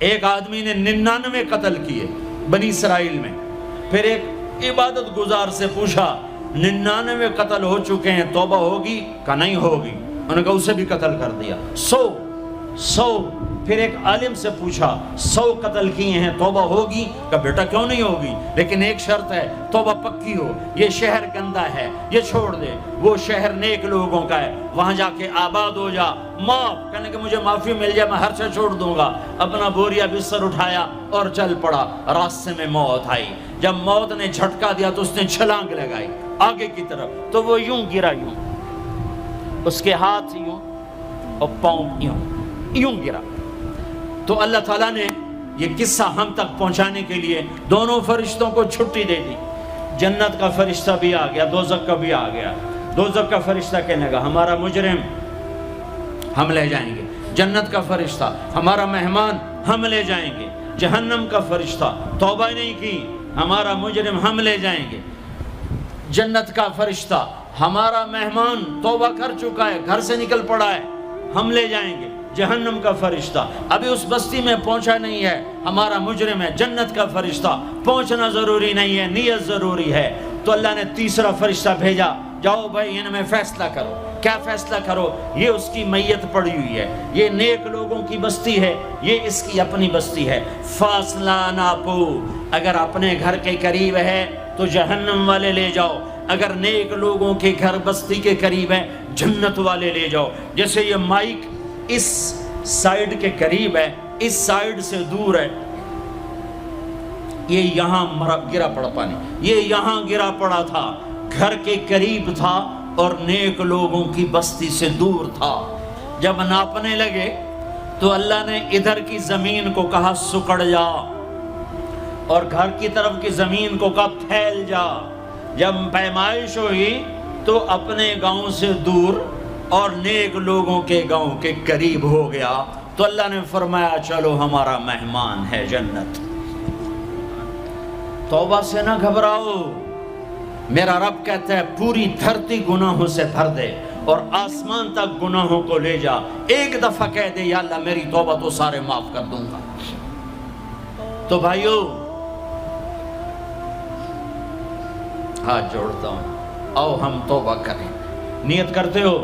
ایک آدمی نے 99 قتل کیے بنی اسرائیل میں، پھر ایک عبادت گزار سے پوچھا 99 قتل ہو چکے ہیں، توبہ ہوگی کہ نہیں ہوگی؟ انہوں نے کہا اسے بھی قتل کر دیا۔ 100 پھر ایک عالم سے پوچھا 100 قتل کیے ہیں، توبہ ہوگی؟ کہ بیٹا کیوں نہیں ہوگی، لیکن ایک شرط ہے، توبہ پکی ہو، یہ شہر گندا ہے، یہ چھوڑ دے، وہ شہر نیک لوگوں کا ہے، وہاں جا کے آباد ہو جا، معاف کہنے کہ مجھے معافی مل جائے میں ہر چیز چھوڑ دوں گا۔ اپنا بوریا بستر اٹھایا اور چل پڑا۔ راستے میں موت آئی، جب موت نے جھٹکا دیا تو اس نے چھلانگ لگائی آگے کی طرف، تو وہ یوں گرا، یوں اس کے ہاتھ یوں اور پاؤں یوں گرا۔ تو اللہ تعالیٰ نے یہ قصہ ہم تک پہنچانے کے لیے دونوں فرشتوں کو چھٹی دے دی۔ جنت کا فرشتہ بھی آ گیا، دوزخ کا بھی آ گیا۔ دوزخ کا فرشتہ کہنے لگا ہمارا مجرم ہم لے جائیں گے، جنت کا فرشتہ ہمارا مہمان ہم لے جائیں گے، جہنم کا فرشتہ توبہ نہیں کی ہمارا مجرم ہم لے جائیں گے، جنت کا فرشتہ ہمارا مہمان توبہ کر چکا ہے، گھر سے نکل پڑا ہے، ہم لے جائیں گے، جہنم کا فرشتہ ابھی اس بستی میں پہنچا نہیں ہے، ہمارا مجرم ہے، جنت کا فرشتہ پہنچنا ضروری نہیں ہے، نیت ضروری ہے۔ تو اللہ نے تیسرا فرشتہ بھیجا، جاؤ بھائی ان میں فیصلہ کرو۔ کیا فیصلہ کرو؟ یہ اس کی میت پڑی ہوئی ہے، یہ نیک لوگوں کی بستی ہے، یہ اس کی اپنی بستی ہے، فاصلہ ناپو، اگر اپنے گھر کے قریب ہے تو جہنم والے لے جاؤ، اگر نیک لوگوں کے گھر بستی کے قریب ہے جنت والے لے جاؤ۔ جیسے یہ مائک اس سائیڈ کے قریب ہے، اس سائیڈ سے دور ہے، یہ یہاں گرا پڑا پانی، یہ یہاں گرا پڑا تھا، گھر کے قریب تھا اور نیک لوگوں کی بستی سے دور تھا۔ جب ناپنے لگے تو اللہ نے ادھر کی زمین کو کہا سکڑ جا، اور گھر کی طرف کی زمین کو کہا پھیل جا۔ جب پیمائش ہوئی تو اپنے گاؤں سے دور اور نیک لوگوں کے گاؤں کے قریب ہو گیا، تو اللہ نے فرمایا چلو ہمارا مہمان ہے جنت۔ توبہ سے نہ گھبراؤ، میرا رب کہتا ہے پوری دھرتی گناہوں سے بھر دے اور آسمان تک گناہوں کو لے جا، ایک دفعہ کہہ دے یا اللہ میری توبہ تو سارے معاف کر دوں گا۔ تو بھائیو ہاتھ جوڑتا ہوں، آؤ ہم توبہ کریں۔ نیت کرتے ہو؟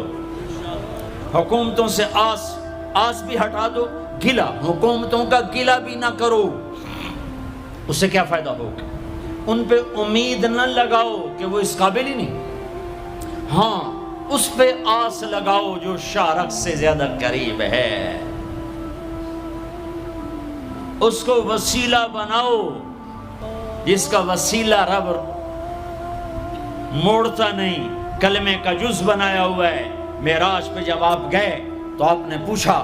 حکومتوں سے آس بھی ہٹا دو، گلا حکومتوں کا گلا بھی نہ کرو، اس سے کیا فائدہ ہوگا؟ ان پہ امید نہ لگاؤ کہ وہ اس قابل ہی نہیں، ہاں اس پہ آس لگاؤ جو شارک سے زیادہ قریب ہے، اس کو وسیلہ بناؤ جس کا وسیلہ رب موڑتا نہیں، کلمے کا جز بنایا ہوا ہے۔ معراج پہ جب آپ گئے تو آپ نے پوچھا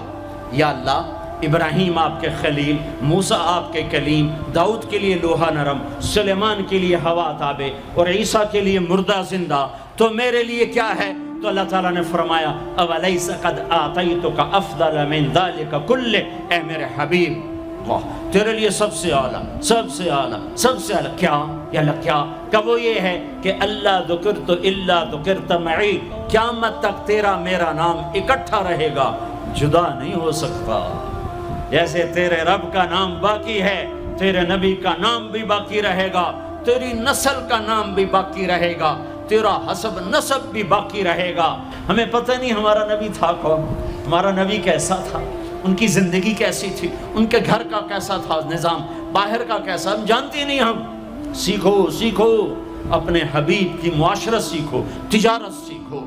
یا اللہ ابراہیم آپ کے خلیل، موسیٰ آپ کے کلیم، داؤد کے لیے لوہا نرم، سلیمان کے لیے ہوا تابع اور عیسیٰ کے لیے مردہ زندہ، تو میرے لیے کیا ہے؟ تو اللہ تعالیٰ نے فرمایا اولیس قد آتیتک افضل من ذلک کل، اے میرے حبیب واہ تیرے لیے سب سے اعلیٰ، سب سے اعلیٰ، سب سے اعلیٰ کیا؟ یا اللہ کیا؟ کہ وہ یہ ہے کہ اللہ ذکرت الا ذکرت معی، قیامت تک تیرا میرا نام اکٹھا رہے گا، جدا نہیں ہو سکتا۔ جیسے تیرے رب کا نام باقی ہے، تیرے نبی کا نام بھی باقی رہے گا، تیری نسل کا نام بھی باقی رہے گا، تیرا حسب نسب بھی باقی رہے گا۔ ہمیں پتہ نہیں ہمارا نبی تھا کون، ہمارا نبی کیسا تھا، ان کی زندگی کیسی تھی، ان کے گھر کا کیسا تھا نظام، باہر کا کیسا، ہم جانتے نہیں۔ ہم سیکھو اپنے حبیب کی معاشرت سیکھو، تجارت سیکھو۔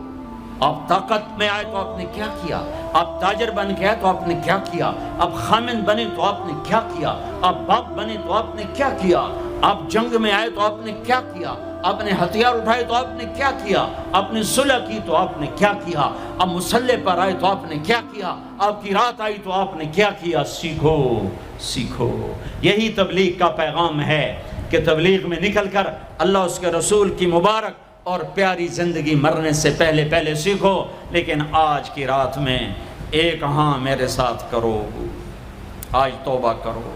آپ طاقت میں آئے تو آپ نے کیا کیا، آپ تاجر بن کے آئے تو آپ نے کیا کیا، آپ خامن بنے تو آپ نے کیا کیا، آپ باپ بنے تو آپ نے کیا کیا، آپ جنگ میں آئے تو آپ نے کیا کیا، آپ نے ہتھیار اٹھائے تو آپ نے کیا کیا، آپ نے صلح کی تو آپ نے کیا کیا، آپ مسلح پر آئے تو آپ نے کیا کیا، آپ کی رات آئی تو آپ نے کیا کیا۔ سیکھو۔ یہی تبلیغ کا پیغام ہے کہ تبلیغ میں نکل کر اللہ اس کے رسول کی مبارک اور پیاری زندگی مرنے سے پہلے سیکھو۔ لیکن آج کی رات میں ایک ہاں میرے ساتھ کرو، آج توبہ کرو،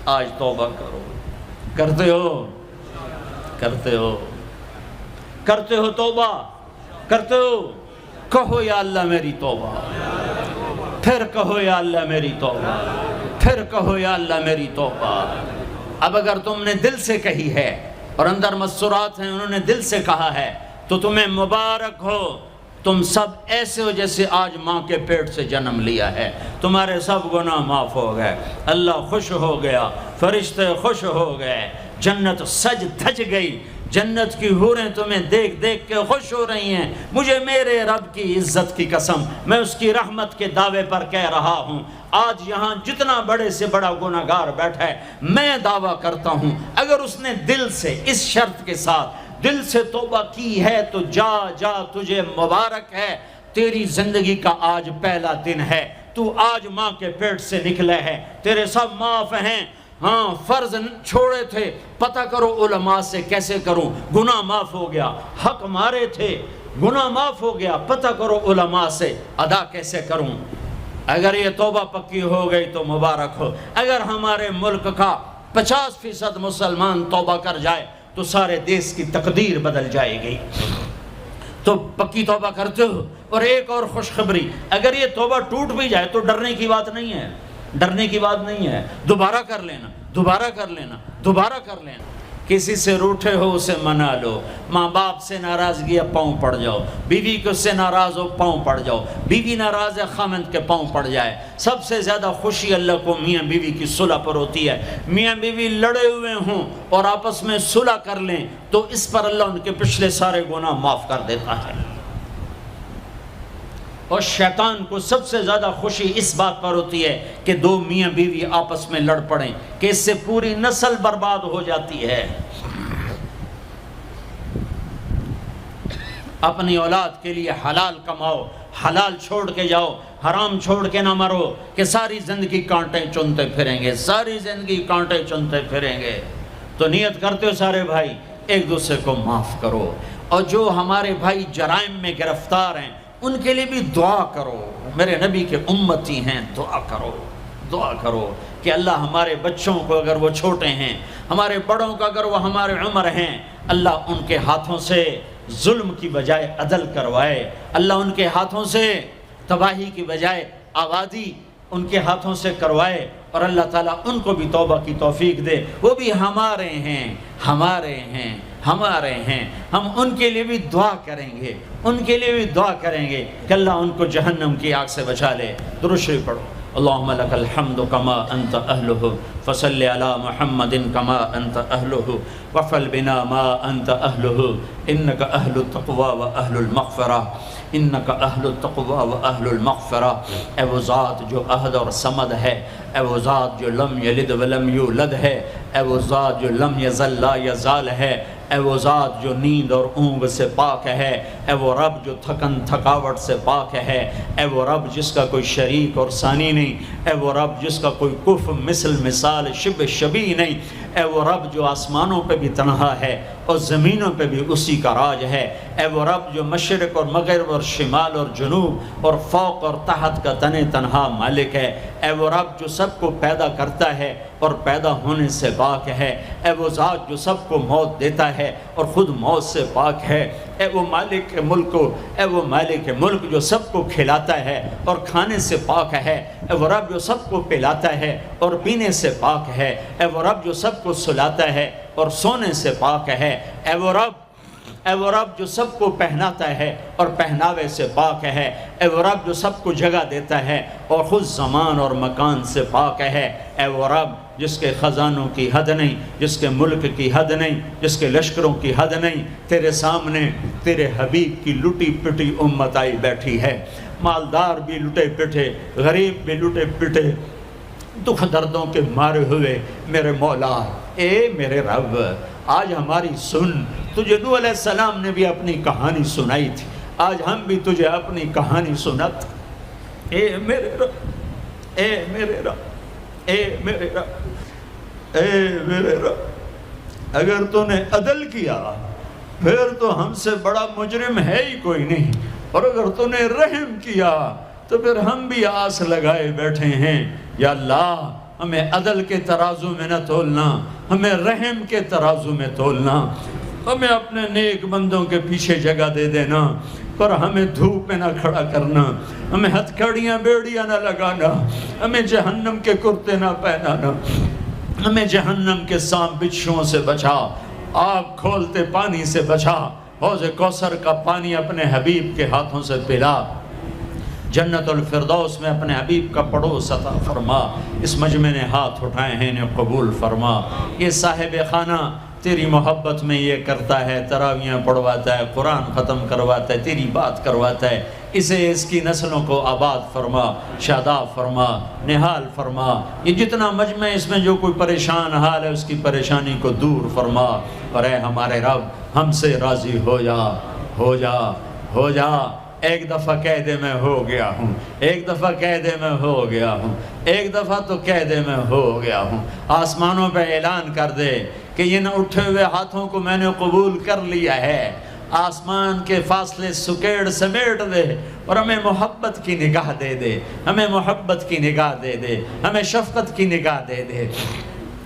آج توبہ کرو۔ کرتے ہو توبہ، کرتے ہو؟ کہو یا اللہ میری توبہ، پھر کہو یا اللہ میری توبہ، پھر کہو یا اللہ میری توبہ۔ اب اگر تم نے دل سے کہی ہے اور اندر مسرات ہیں انہوں نے دل سے کہا ہے تو تمہیں مبارک ہو، تم سب ایسے ہو جیسے آج ماں کے پیٹ سے جنم لیا ہے، تمہارے سب گناہ معاف ہو گئے، اللہ خوش ہو گیا، فرشتے خوش ہو گئے، جنت سج دھج گئی، جنت کی حوریں تمہیں دیکھ دیکھ کے خوش ہو رہی ہیں۔ مجھے میرے رب کی عزت کی قسم، میں اس کی رحمت کے دعوے پر کہہ رہا ہوں، آج یہاں جتنا بڑے سے بڑا گناہگار بیٹھا ہے، میں دعویٰ کرتا ہوں اگر اس نے دل سے اس شرط کے ساتھ دل سے توبہ کی ہے تو جا جا تجھے مبارک ہے، تیری زندگی کا آج پہلا دن ہے، تو آج ماں کے پیٹ سے نکلے ہے، تیرے سب معاف ہیں۔ ہاں فرض چھوڑے تھے، پتہ کرو علماء سے کیسے کروں، گناہ معاف ہو گیا، حق مارے تھے گناہ معاف ہو گیا، پتہ کرو علماء سے ادا کیسے کروں۔ اگر یہ توبہ پکی ہو گئی تو مبارک ہو۔ اگر ہمارے ملک کا 50% مسلمان توبہ کر جائے تو سارے دیش کی تقدیر بدل جائے گی۔ تو پکی توبہ کرتے ہو۔ اور ایک اور خوشخبری، اگر یہ توبہ ٹوٹ بھی جائے تو ڈرنے کی بات نہیں ہے، ڈرنے کی بات نہیں ہے، دوبارہ کر لینا، دوبارہ کر لینا، دوبارہ کر لینا۔ کسی سے روٹھے ہو اسے منا لو، ماں باپ سے ناراضگی ہے پاؤں پڑ جاؤ، بیوی کو سے ناراض ہو پاؤں پڑ جاؤ، بیوی ناراض ہے خامند کے پاؤں پڑ جائے۔ سب سے زیادہ خوشی اللہ کو میاں بیوی کی صلح پر ہوتی ہے۔ میاں بیوی لڑے ہوئے ہوں اور آپس میں صلح کر لیں تو اس پر اللہ ان کے پچھلے سارے گناہ معاف کر دیتا ہے۔ اور شیطان کو سب سے زیادہ خوشی اس بات پر ہوتی ہے کہ دو میاں بیوی آپس میں لڑ پڑیں، کہ اس سے پوری نسل برباد ہو جاتی ہے۔ اپنی اولاد کے لیے حلال کماؤ، حلال چھوڑ کے جاؤ، حرام چھوڑ کے نہ مرو کہ ساری زندگی کانٹے چنتے پھریں گے، ساری زندگی کانٹے چنتے پھریں گے۔ تو نیت کرتے ہو سارے بھائی ایک دوسرے کو معاف کرو، اور جو ہمارے بھائی جرائم میں گرفتار ہیں ان کے لیے بھی دعا کرو، میرے نبی کے امتی ہیں، دعا کرو، دعا کرو کہ اللہ ہمارے بچوں کو اگر وہ چھوٹے ہیں، ہمارے بڑوں کو اگر وہ ہمارے عمر ہیں، اللہ ان کے ہاتھوں سے ظلم کی بجائے عدل کروائے، اللہ ان کے ہاتھوں سے تباہی کی بجائے آبادی ان کے ہاتھوں سے کروائے، اور اللہ تعالیٰ ان کو بھی توبہ کی توفیق دے۔ وہ بھی ہمارے ہیں، ہمارے ہیں، ہمارے ہیں، ہم ان کے لیے بھی دعا کریں گے، ان کے لیے بھی دعا کریں گے کہ اللہ ان کو جہنم کی آگ سے بچا لے۔ درود شریف پڑھو۔ اللہم لک الحمد کما انت اہلہ فصل علی محمد کما انت اہلہ وفعل بنا ما انت اہلہ انک اہل التقوی و اہل المغفرہ، انک اہل التقوی و اہل المغفرہ۔ اے وہ ذات جو احد اور صمد ہے، اے وہ ذات جو لم یلد ولم یولد ہے، اے وہ ذات جو لم یزل لا یزال ہے، اے وہ ذات جو نیند اور اونگ سے پاک ہے، اے وہ رب جو تھکن تھکاوٹ سے پاک ہے، اے وہ رب جس کا کوئی شریک اور ثانی نہیں، اے وہ رب جس کا کوئی کف مثل مثال شبہ شبیہ نہیں، اے وہ رب جو آسمانوں پہ بھی تنہا ہے اور زمینوں پہ بھی اسی کا راج ہے، اے وہ رب جو مشرق اور مغرب اور شمال اور جنوب اور فوق اور تحت کا تنہا مالک ہے، اے وہ رب جو سب کو پیدا کرتا ہے اور پیدا ہونے سے پاک ہے، اے وہ ذات جو سب کو موت دیتا ہے اور خود موت سے پاک ہے، اے وہ مالک ملک، اے وہ مالک ملک جو سب کو کھلاتا ہے اور کھانے سے پاک ہے، اے وہ رب جو سب کو پلاتا ہے اور پینے سے پاک ہے، اے وہ رب جو سب کو سلاتا ہے اور سونے سے پاک ہے، اے وہ رب جو سب کو پہناتا ہے اور پہناوے سے پاک ہے، اے وہ رب جو سب کو جگہ دیتا ہے اور خود زمان اور مکان سے پاک ہے، اے وہ رب جس کے خزانوں کی حد نہیں، جس کے ملک کی حد نہیں، جس کے لشکروں کی حد نہیں، تیرے سامنے تیرے حبیب کی لٹی پٹی امت آئی بیٹھی ہے، مالدار بھی لٹے پٹے، غریب بھی لٹے پٹے، دکھ دردوں کے مارے ہوئے میرے مولا، اے میرے رب آج ہماری سن، تجھے نوح علیہ السلام نے بھی اپنی کہانی سنائی تھی، آج ہم بھی تجھے اپنی کہانی سنت، اے میرے رب، اے میرے رب، اے میرے رب، اے میرے رب، اگر تو نے عدل کیا پھر تو ہم سے بڑا مجرم ہے ہی کوئی نہیں، اور اگر تو نے رحم کیا تو پھر ہم بھی آس لگائے بیٹھے ہیں، یا اللہ ہمیں عدل کے ترازو میں نہ تولنا، ہمیں رحم کے ترازو میں تولنا، ہمیں اپنے نیک بندوں کے پیچھے جگہ دے دینا، پر ہمیں دھوپ میں نہ کھڑا کرنا، ہمیں ہتھکڑیاں بیڑیاں نہ لگانا، ہمیں جہنم کے کرتے نہ پہنانا، ہمیں جہنم کے سانپ بچھوؤں سے بچا، آگ کھولتے پانی سے بچا، حوض کوثر کا پانی اپنے حبیب کے ہاتھوں سے پلا، جنت الفردوس میں اپنے حبیب کا پڑوس عطا فرما، اس مجمع نے ہاتھ اٹھائے ہیں انہیں قبول فرما۔ یہ صاحب خانہ تیری محبت میں یہ کرتا ہے، تراویاں پڑھواتا ہے، قرآن ختم کرواتا ہے، تیری بات کرواتا ہے، اسے اس کی نسلوں کو آباد فرما، شاداب فرما، نحال فرما۔ یہ جتنا مجمع اس میں جو کوئی پریشان حال ہے اس کی پریشانی کو دور فرما، اور اے ہمارے رب ہم سے راضی ہو جا، ہو جا، ہو جا۔ ایک دفعہ قیدے میں ہو گیا ہوں، ایک دفعہ قیدے میں ہو گیا ہوں، ایک دفعہ تو قیدے میں ہو گیا ہوں۔ آسمانوں پہ اعلان کر دے کہ یہ نہ اٹھے ہوئے ہاتھوں کو میں نے قبول کر لیا ہے، آسمان کے فاصلے سکیڑ سمیٹ دے اور ہمیں محبت کی نگاہ دے دے، ہمیں محبت کی نگاہ دے دے، ہمیں شفقت کی نگاہ دے دے،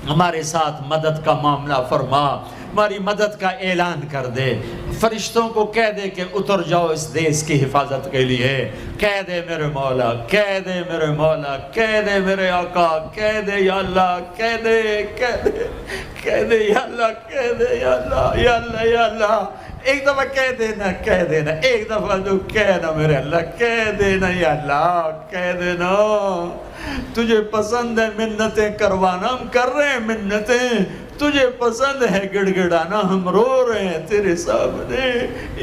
ہمارے ساتھ مدد کا معاملہ فرما، ہماری مدد کا اعلان کر دے، فرشتوں کو کہہ دے کہ اتر جاؤ اس دیس کی حفاظت کے لیے، کہہ دے میرے مولا، کہہ دے میرے مولا، کہہ دے میرے آقا، کہہ دے یا اللہ، کہہ دے، کہہ دے، کہہ دے یا اللہ، کہہ دے یا اللہ، یا اللہ، یا اللہ۔ ایک دفعہ کہہ دینا، کہہ دینا، ایک دفعہ تو کہنا میرے اللہ، کہہ دینا یا اللہ، کہہ دینا۔ تجھے پسند ہے منتیں کروانا، ہم کر رہے ہیں منتیں، تجھے پسند ہے گڑ گڑانا، ہم رو رہے ہیں تیرے سامنے،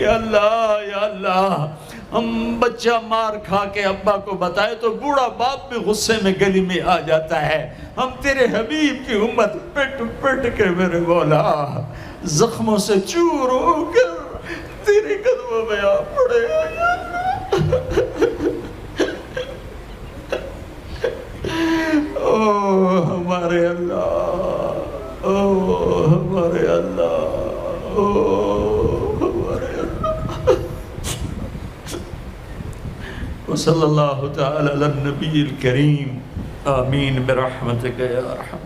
یا اللہ، یا اللہ۔ ہم بچہ مار کھا کے ابا کو بتائے تو بوڑھا باپ بھی غصے میں گلی میں آ جاتا ہے، ہم تیرے حبیب کی امت پٹ پٹ کے میرے مولا زخموں سے چور ہو کر تیرے قدموں میں آ پڑے، یا اوہ ہمارے اللہ، اوہ ہمارے اللہ، اوہ ہمارے اللہ۔ وصلی اللہ تعالی علی النبی الکریم، آمین برحمتک یا ارحم۔